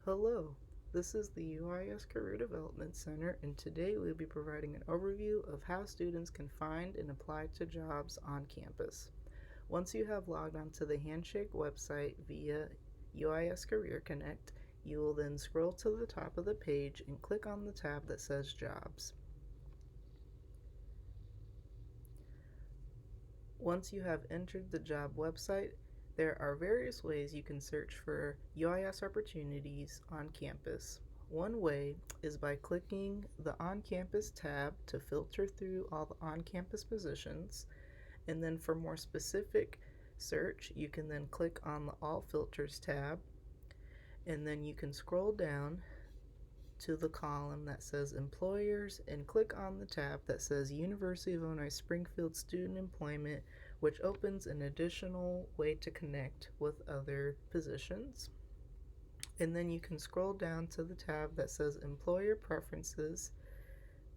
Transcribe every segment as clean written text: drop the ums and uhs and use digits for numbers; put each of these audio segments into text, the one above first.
Hello, this is the UIS Career Development Center, and today we'll be providing an overview of how students can find and apply to jobs on campus. Once you have logged onto the Handshake website via UIS Career Connect, you will then scroll to the top of the page and click on the tab that says Jobs. Once you have entered the job website, there are various ways you can search for UIS opportunities on campus. One way is by clicking the On Campus tab to filter through all the on campus positions, and then for more specific search, you can then click on the All Filters tab, and then you can scroll down to the column that says Employers and click on the tab that says University of Illinois Springfield Student Employment, which opens an additional way to connect with other positions. And then you can scroll down to the tab that says Employer Preferences.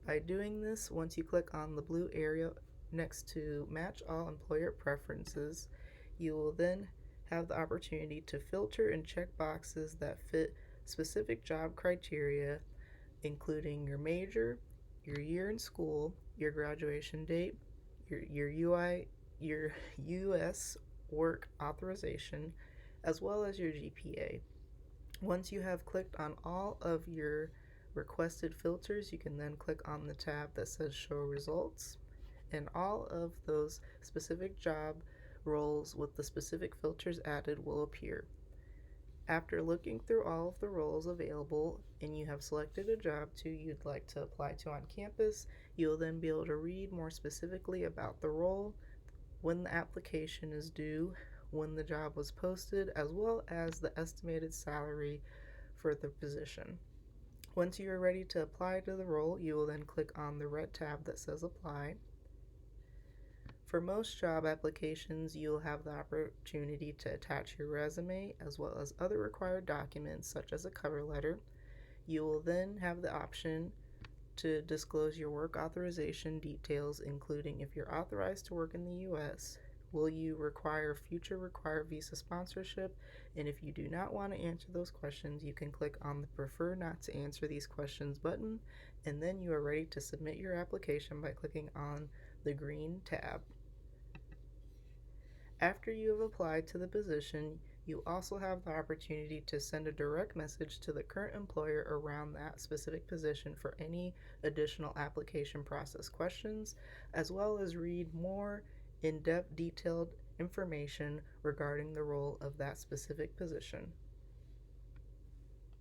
By doing this, once you click on the blue area next to Match All Employer Preferences, you will then have the opportunity to filter and check boxes that fit specific job criteria, including your major, your year in school, your graduation date, your US work authorization, as well as your GPA. Once you have clicked on all of your requested filters, you can then click on the tab that says Show Results, and all of those specific job roles with the specific filters added will appear. After looking through all of the roles available and you have selected a job you'd like to apply to on campus, you'll then be able to read more specifically about the role, when the application is due, when the job was posted, as well as the estimated salary for the position. Once you are ready to apply to the role, you will then click on the red tab that says Apply. For most job applications, you'll have the opportunity to attach your resume as well as other required documents such as a cover letter. You will then have the option to disclose your work authorization details, including if you're authorized to work in the U.S., will you require visa sponsorship, and if you do not want to answer those questions, you can click on the Prefer Not to Answer These Questions button, and then you are ready to submit your application by clicking on the green tab. After you have applied to the position, you also have the opportunity to send a direct message to the current employer around that specific position for any additional application process questions, as well as read more in-depth detailed information regarding the role of that specific position.